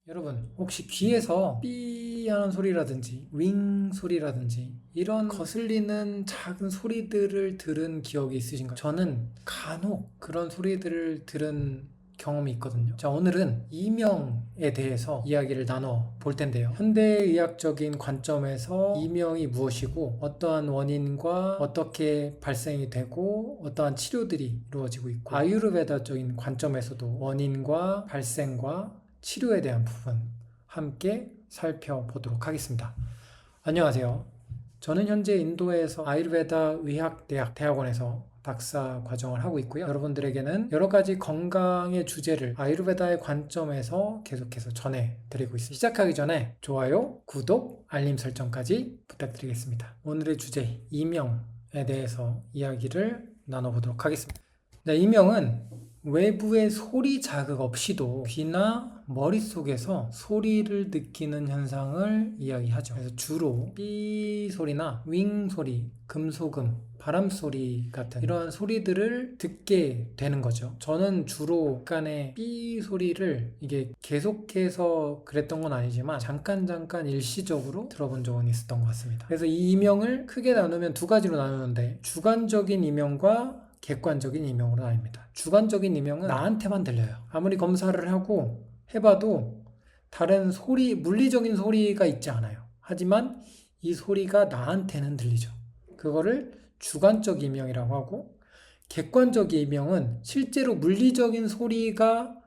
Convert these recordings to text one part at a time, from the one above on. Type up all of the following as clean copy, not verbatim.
여러분 혹시 귀에서 삐 하는 소리라든지 윙 소리라든지 이런 거슬리는 작은 소리들을 들은 기억이 있으신가요? 저는 간혹 그런 소리들을 들은 경험이 있거든요. 자, 오늘은 이명에 대해서 이야기를 나눠 볼 텐데요. 현대의학적인 관점에서 이명이 무엇이고 어떠한 원인과 어떻게 발생이 되고 어떠한 치료들이 이루어지고 있고 아유르베다적인 관점에서도 원인과 발생과 치료에 대한 부분 함께 살펴보도록 하겠습니다. 안녕하세요. 저는 현재 인도에서 아유르베다 의학대학원에서 박사 과정을 하고 있고요. 여러분들에게는 여러 가지 건강의 주제를 아유르베다의 관점에서 계속해서 전해드리고 있습니다. 시작하기 전에 좋아요, 구독, 알림 설정까지 부탁드리겠습니다. 오늘의 주제 이명에 대해서 이야기를 나눠보도록 하겠습니다. 네, 이명은 외부의 소리 자극 없이도 귀나 머릿속에서 소리를 느끼는 현상을 이야기하죠. 그래서 주로 삐 소리나 윙 소리, 금소금, 바람 소리 같은 이러한 소리들을 듣게 되는 거죠. 저는 주로 약간의 삐 소리를 이게 계속해서 그랬던 건 아니지만 잠깐 일시적으로 들어본 적은 있었던 것 같습니다. 그래서 이 이명을 크게 나누면 두 가지로 나누는데 주관적인 이명과 객관적인 이명으로 나뉩니다. 주관적인 이명은 나한테만 들려요. 아무리 검사를 하고 해봐도 다른 소리, 물리적인 소리가 있지 않아요. 하지만 이 소리가 나한테는 들리죠. 그거를 주관적 이명이라고 하고, 객관적 이명은 실제로 물리적인 소리가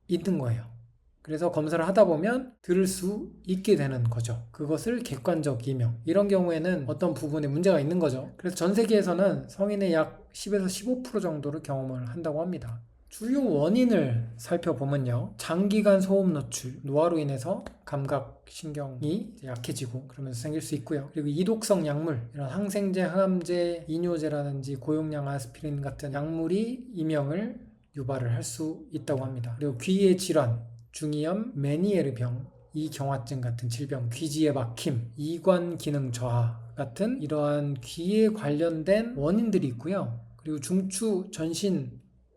있는 거예요. 그래서 검사를 하다 보면 들을 수 있게 되는 거죠. 그것을 객관적 이명. 이런 경우에는 어떤 부분에 문제가 있는 거죠. 그래서 전 세계에서는 성인의 약 10에서 15% 정도를 경험을 한다고 합니다. 주요 원인을 살펴보면요. 장기간 소음 노출, 노화로 인해서 감각신경이 약해지고 그러면서 생길 수 있고요. 그리고 이독성 약물, 이런 항생제, 항암제, 이뇨제라든지 고용량 아스피린 같은 약물이 이명을 유발을 할 수 있다고 합니다. 그리고 귀의 질환, 중이염, 메니에르병, 이경화증 같은 질병, 귀지의 막힘, 이관 기능 저하 같은 이러한 귀에 관련된 원인들이 있고요. 그리고 중추 전신의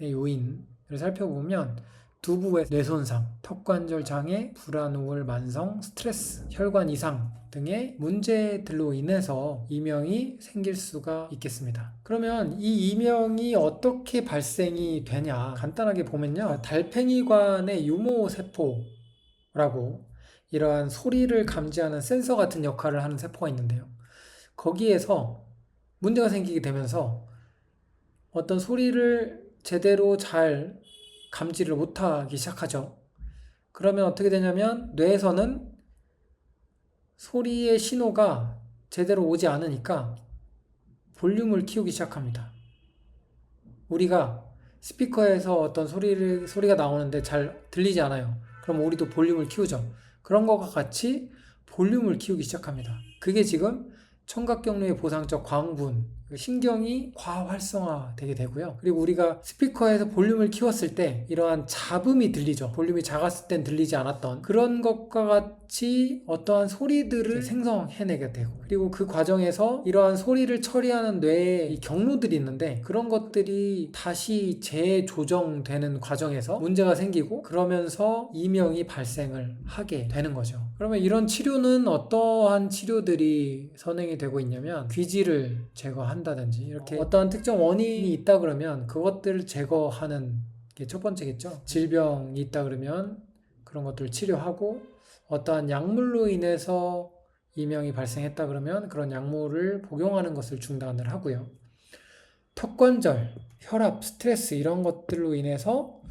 요인을 살펴보면 두부의 뇌손상, 턱관절 장애, 불안, 우울, 만성, 스트레스, 혈관 이상 등의 문제들로 인해서 이명이 생길 수가 있겠습니다. 그러면 이 이명이 어떻게 발생이 되냐? 간단하게 보면요. 달팽이관의 유모세포라고 이러한 소리를 감지하는 센서 같은 역할을 하는 세포가 있는데요. 거기에서 문제가 생기게 되면서 어떤 소리를 제대로 잘 감지를 못하기 시작하죠. 그러면 어떻게 되냐면 뇌에서는 소리의 신호가 제대로 오지 않으니까 볼륨을 키우기 시작합니다. 우리가 스피커에서 어떤 소리가 나오는데 잘 들리지 않아요. 그럼 우리도 볼륨을 키우죠. 그런 것과 같이 볼륨을 키우기 시작합니다. 그게 지금 청각경로의 보상적 광분, 신경이 과활성화되게 되고요. 그리고 우리가 스피커에서 볼륨을 키웠을 때 이러한 잡음이 들리죠. 볼륨이 작았을 땐 들리지 않았던 그런 것과 같이 어떠한 소리들을 생성해내게 되고, 그리고 그 과정에서 이러한 소리를 처리하는 뇌의 경로들이 있는데 그런 것들이 다시 재조정되는 과정에서 문제가 생기고 그러면서 이명이 발생을 하게 되는 거죠. 그러면 이런 치료는 어떠한 치료들이 선행이 되고 있냐면 귀지를 제거한다든지 이렇게 어떠한 특정 원인이 있다 그러면 그것들을 제거하는 게 첫 번째겠죠. 질병이 있다 그러면 그런 것들을 치료하고, 어떠한 약물로 인해서 이명이 발생했다 그러면 그런 약물을 복용하는 것을 중단을 하고요. 턱관절, 혈압, 스트레스 이런 것들로 인해서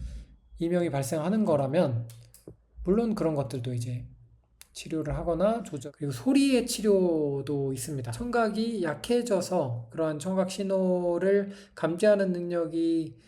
이명이 발생하는 거라면 물론 그런 것들도 이제 치료를 하거나 조절, 그리고 소리의 치료도 있습니다. 청각이 약해져서 그러한 청각 신호를 감지하는 능력이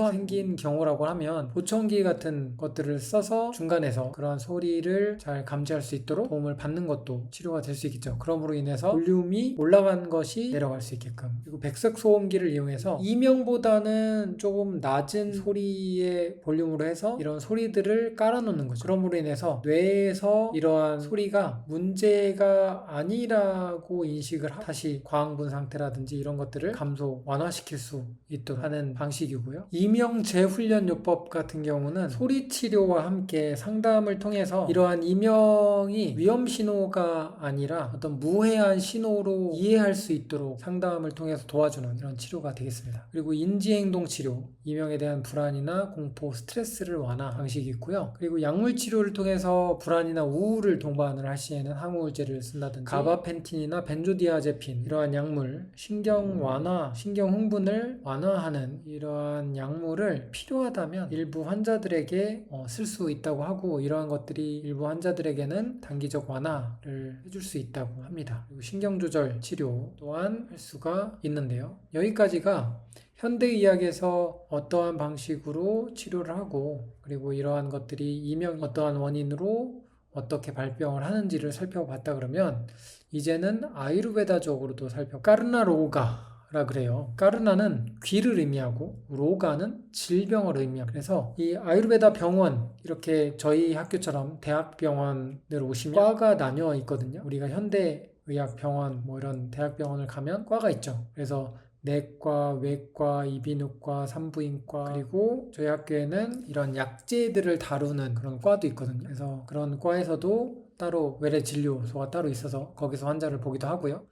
생긴 경우라고 하면 보청기 같은 것들을 써서 중간에서 그러한 소리를 잘 감지할 수 있도록 도움을 받는 것도 치료가 될 수 있겠죠. 그럼으로 인해서 볼륨이 올라간 것이 내려갈 수 있게끔. 그리고 백색 소음기를 이용해서 이명보다는 조금 낮은 소리의 볼륨으로 해서 이런 소리들을 깔아놓는 거죠. 그럼으로 인해서 뇌에서 이러한 소리가 문제가 아니라고 인식을 다시 과흥분 상태라든지 이런 것들을 감소, 완화시킬 수 있도록 하는 방식이고요. 방식이고요. 이명 재훈련요법 같은 경우는 소리 치료와 함께 상담을 통해서 이러한 이명이 위험 신호가 아니라 어떤 무해한 신호로 이해할 수 있도록 상담을 통해서 도와주는 이런 치료가 되겠습니다. 그리고 인지행동 치료, 이명에 대한 불안이나 공포, 스트레스를 완화 방식이 있고요. 그리고 약물 치료를 통해서 불안이나 우울을 동반을 할 시에는 항우울제를 쓴다든지 가바펜틴이나 벤조디아제핀 이러한 약물, 신경 완화, 신경 흥분을 완화하는 이러한 약물을 필요하다면 일부 환자들에게 쓸 수 있다고 하고, 이러한 것들이 일부 환자들에게는 단기적 완화를 해줄 수 있다고 합니다. 그리고 신경조절 치료 또한 할 수가 있는데요. 여기까지가 현대의학에서 어떠한 방식으로 치료를 하고, 그리고 이러한 것들이 이명 어떠한 원인으로 어떻게 발병을 하는지를 살펴봤다 그러면, 이제는 아유르베다적으로도 까르나 로가라 그래요. 까르나는 귀를 의미하고 로가는 질병을 의미합니다. 그래서 이 아유르베다 병원, 이렇게 저희 학교처럼 대학병원을 오시면 과가 나뉘어 있거든요. 우리가 현대의학병원 뭐 이런 대학병원을 가면 과가 있죠. 그래서 내과, 외과, 이비인후과, 산부인과, 그리고 저희 학교에는 이런 약제들을 다루는 그런 과도 있거든요. 그래서 그런 과에서도 따로 외래 진료소가 따로 있어서 거기서 환자를 보기도 하고요.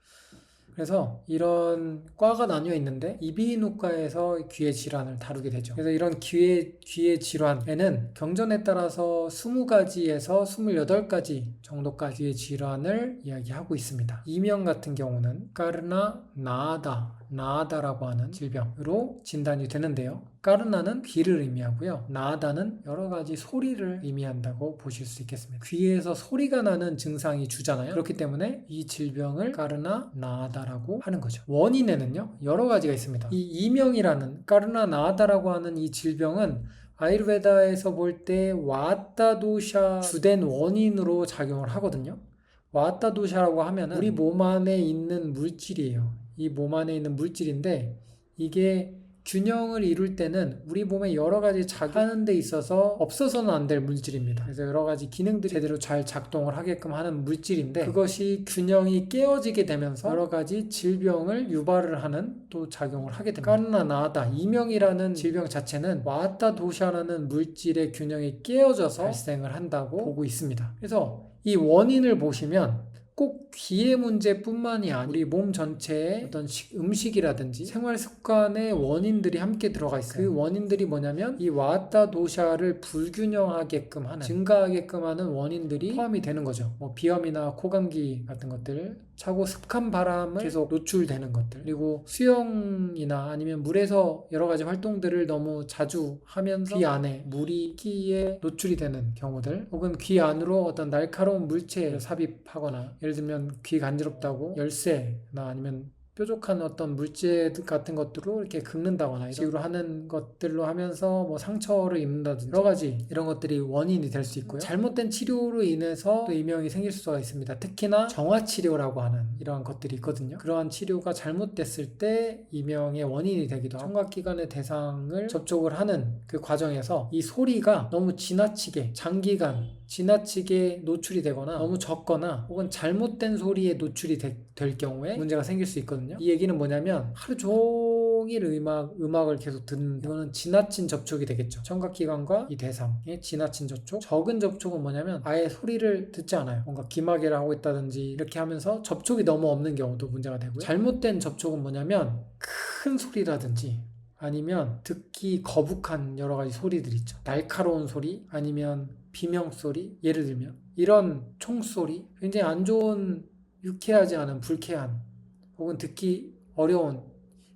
그래서 이런 과가 나뉘어 있는데 이비인후과에서 귀의 질환을 다루게 되죠. 그래서 이런 귀의 질환에는 경전에 따라서 20가지에서 28가지 정도까지의 질환을 이야기하고 있습니다. 이명 같은 경우는 까르나 나아다라고 하는 질병으로 진단이 되는데요. 까르나는 귀를 의미하고요. 나아다는 여러 가지 소리를 의미한다고 보실 수 있겠습니다. 귀에서 소리가 나는 증상이 주잖아요. 그렇기 때문에 이 질병을 까르나 나아다라고 하는 거죠. 원인에는요, 여러 가지가 있습니다. 이 이명이라는 까르나 나아다라고 하는 이 질병은 아유르베다에서 볼 때 와타 도샤 주된 원인으로 작용을 하거든요. 와타 도샤라고 하면 우리 몸 안에 있는 물질이에요. 이 몸 안에 있는 물질인데, 이게 균형을 이룰 때는 우리 몸에 여러 가지 작용하는 데 있어서 없어서는 안 될 물질입니다. 그래서 여러 가지 기능들이 제대로 잘 작동을 하게끔 하는 물질인데, 그것이 균형이 깨어지게 되면서 여러 가지 질병을 유발을 하는 또 작용을 하게 됩니다. 까르나 나아다, 이명이라는 질병 자체는 와타 도샤라는 물질의 균형이 깨어져서 발생을 한다고 보고 있습니다. 그래서 이 원인을 보시면 꼭 귀의 문제뿐만이 아니라 우리 몸 전체에 어떤 음식이라든지 생활 습관의 원인들이 함께 들어가 있어요. 그 원인들이 뭐냐면 이 와타 도샤를 불균형하게끔 하는, 증가하게끔 하는 원인들이 포함이 되는 거죠. 뭐 비염이나 코감기 같은 것들, 차고 습한 바람을 계속 노출되는 것들, 그리고 수영이나 아니면 물에서 여러 가지 활동들을 너무 자주 하면서 귀 안에 물이 끼에 노출이 되는 경우들, 혹은 귀 안으로 어떤 날카로운 물체를 삽입하거나, 예를 들면 귀 간지럽다고 열쇠나 아니면 뾰족한 어떤 물질 같은 것들로 이렇게 긁는다거나 이런 식으로 하는 것들로 하면서 뭐 상처를 입는다든지 여러 가지 이런 것들이 원인이 될 수 있고요. 잘못된 치료로 인해서 또 이명이 생길 수가 있습니다. 특히나 정화치료라고 하는 이러한 것들이 있거든요. 그러한 치료가 잘못됐을 때 이명의 원인이 되기도 하고, 청각기관의 대상을 접촉을 하는 그 과정에서 이 소리가 너무 지나치게 장기간 지나치게 노출이 되거나 너무 적거나 혹은 잘못된 소리에 노출이 될 경우에 문제가 생길 수 있거든요. 이 얘기는 뭐냐면 하루 종일 음악을 계속 듣는, 이거는 지나친 접촉이 되겠죠. 청각기관과 이 대상의 지나친 접촉. 적은 접촉은 뭐냐면 아예 소리를 듣지 않아요. 뭔가 귀마개를 하고 있다든지 이렇게 하면서 접촉이 너무 없는 경우도 문제가 되고요. 잘못된 접촉은 뭐냐면 큰 소리라든지 아니면 듣기 거북한 여러 가지 소리들 있죠. 날카로운 소리, 아니면 비명소리, 예를 들면 이런 총소리, 굉장히 안 좋은, 유쾌하지 않은, 불쾌한 혹은 듣기 어려운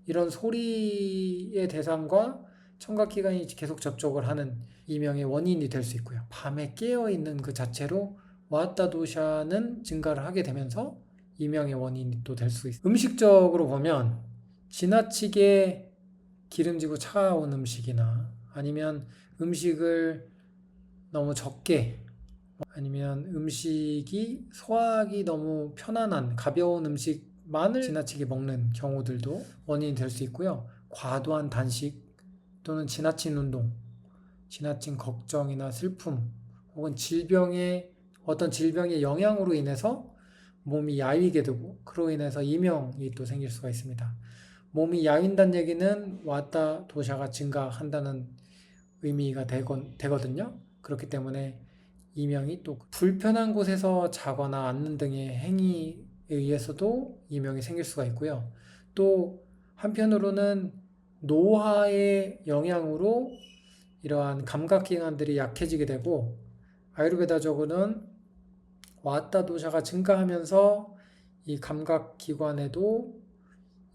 이런 소리의 대상과 청각기관이 계속 접촉을 하는 이명의 원인이 될 수 있고요. 밤에 깨어있는 그 자체로 와타 도샤는 증가를 하게 되면서 이명의 원인이 또 될 수 있어요. 음식적으로 보면 지나치게 기름지고 차가운 음식이나 아니면 음식을 너무 적게, 아니면 음식이 소화하기 너무 편안한 가벼운 음식만을 지나치게 먹는 경우들도 원인이 될 수 있고요. 과도한 단식 또는 지나친 운동, 지나친 걱정이나 슬픔, 혹은 어떤 질병의 영향으로 인해서 몸이 야위게 되고 그로 인해서 이명이 또 생길 수가 있습니다. 몸이 야윈다는 얘기는 와타 도샤가 증가한다는 의미가 되거든요. 그렇기 때문에 이명이 또 불편한 곳에서 자거나 앉는 등의 행위에 의해서도 이명이 생길 수가 있고요. 또 한편으로는 노화의 영향으로 이러한 감각기관들이 약해지게 되고, 아유르베다적으로는 와타 도샤가 증가하면서 이 감각기관에도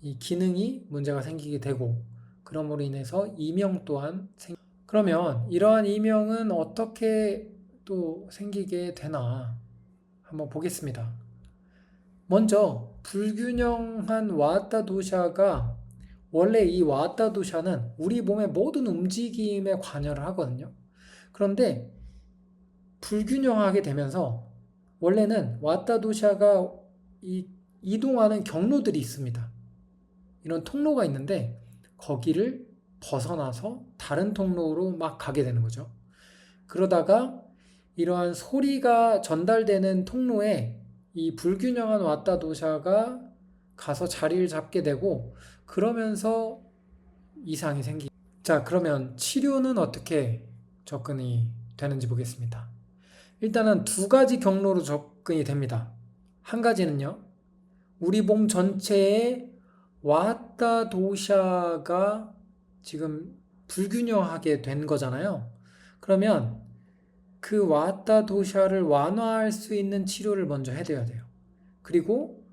이 기능이 문제가 생기게 되고, 그러므로 인해서 이명 또한 그러면 이러한 이명은 어떻게 또 생기게 되나 한번 보겠습니다. 먼저 불균형한 와타 도샤가, 원래 이 와타 도샤는 우리 몸의 모든 움직임에 관여를 하거든요. 그런데 불균형하게 되면서 원래는 와타 도샤가 이동하는 경로들이 있습니다. 이런 통로가 있는데 거기를 벗어나서 다른 통로로 막 가게 되는 거죠. 그러다가 이러한 소리가 전달되는 통로에 이 불균형한 와타 도샤가 가서 자리를 잡게 되고, 그러면서 이상이 생기. 자, 그러면 치료는 어떻게 접근이 되는지 보겠습니다. 일단은 두 가지 경로로 접근이 됩니다. 한 가지는요, 우리 몸 전체에 와타 도샤가 지금 불균형하게 된 거잖아요. 그러면 그 와타 도샤를 완화할 수 있는 치료를 먼저 해줘야 돼요. 그리고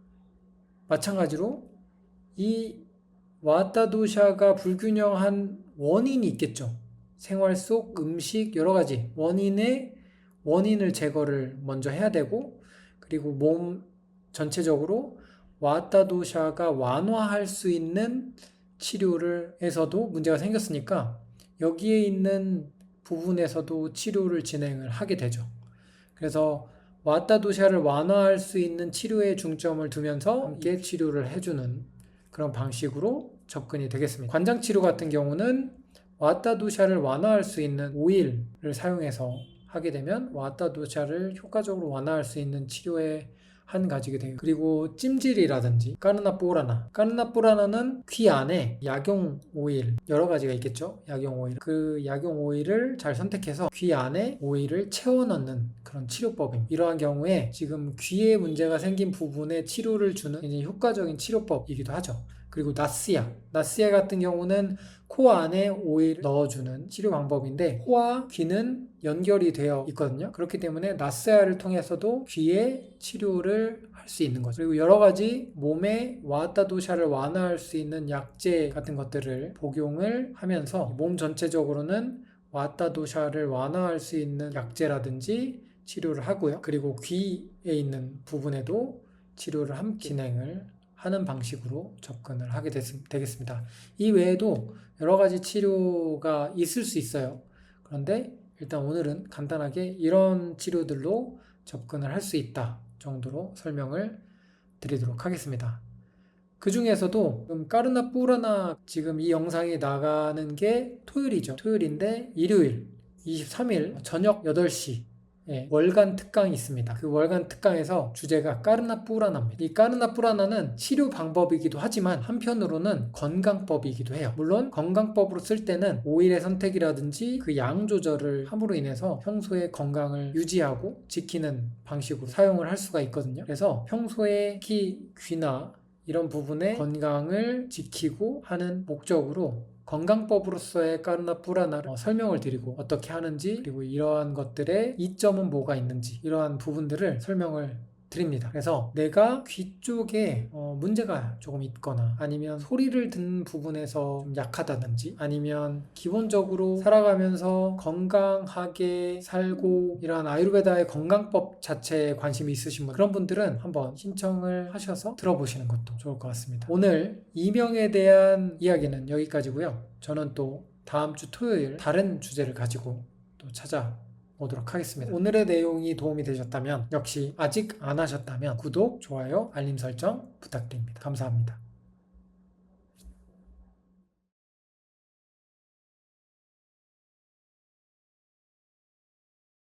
마찬가지로 이 와타 도샤가 불균형한 원인이 있겠죠. 생활 속 음식 여러 가지 원인을 제거를 먼저 해야 되고, 그리고 몸 전체적으로 와타 도샤가 완화할 수 있는 치료를 해서도 문제가 생겼으니까 여기에 있는 부분에서도 치료를 진행을 하게 되죠. 그래서 와타 도샤를 완화할 수 있는 치료에 중점을 두면서 함께 치료를 해주는 그런 방식으로 접근이 되겠습니다. 관장 치료 같은 경우는 와타 도샤를 완화할 수 있는 오일을 사용해서 하게 되면 와타 도샤를 효과적으로 완화할 수 있는 치료의 한 가지가 되고, 그리고 찜질이라든지 까르나뿌라나는 귀 안에 약용 오일 여러 가지가 있겠죠. 약용 오일, 그 약용 오일을 잘 선택해서 귀 안에 오일을 채워 넣는 그런 치료법입니다. 이러한 경우에 지금 귀에 문제가 생긴 부분에 치료를 주는 굉장히 효과적인 치료법이기도 하죠. 그리고 나스야 같은 경우는 코 안에 오일을 넣어주는 치료 방법인데, 코와 귀는 연결이 되어 있거든요. 그렇기 때문에 나스야를 통해서도 귀의 치료를 할 수 있는 거죠. 그리고 여러 가지 몸에 와타 도샤를 완화할 수 있는 약재 같은 것들을 복용을 하면서 몸 전체적으로는 와타 도샤를 완화할 수 있는 약재라든지 치료를 하고요. 그리고 귀에 있는 부분에도 치료를 함께 진행을 하는 방식으로 접근을 하게 되겠습니다. 이 외에도 여러 가지 치료가 있을 수 있어요. 그런데 일단 오늘은 간단하게 이런 치료들로 접근을 할 수 있다 정도로 설명을 드리도록 하겠습니다. 그 중에서도 까르나뿌라나 지금 이 영상이 나가는 게 토요일이죠. 토요일인데 일요일 23일 저녁 8시 월간 특강이 있습니다. 그 월간 특강에서 주제가 까르나뿌라나입니다. 이 까르나뿌라나는 치료 방법이기도 하지만 한편으로는 건강법이기도 해요. 물론 건강법으로 쓸 때는 오일의 선택이라든지 그 양 조절을 함으로 인해서 평소에 건강을 유지하고 지키는 방식으로 사용을 할 수가 있거든요. 그래서 평소에 특히 귀나 이런 부분의 건강을 지키고 하는 목적으로 건강법으로서의 까르나뿌라나를 설명을 드리고 어떻게 하는지, 그리고 이러한 것들의 이점은 뭐가 있는지, 이러한 부분들을 설명을 드립니다. 그래서 내가 귀 쪽에 문제가 조금 있거나, 아니면 소리를 듣는 부분에서 좀 약하다든지, 아니면 기본적으로 살아가면서 건강하게 살고 이러한 아유르베다의 건강법 자체에 관심이 있으신 분, 그런 분들은 한번 신청을 하셔서 들어보시는 것도 좋을 것 같습니다. 오늘 이명에 대한 이야기는 여기까지고요. 저는 또 다음 주 토요일 다른 주제를 가지고 또 찾아오도록 하겠습니다. 오늘의 내용이 도움이 되셨다면, 역시 아직 안 하셨다면 구독, 좋아요, 알림 설정 부탁드립니다. 감사합니다.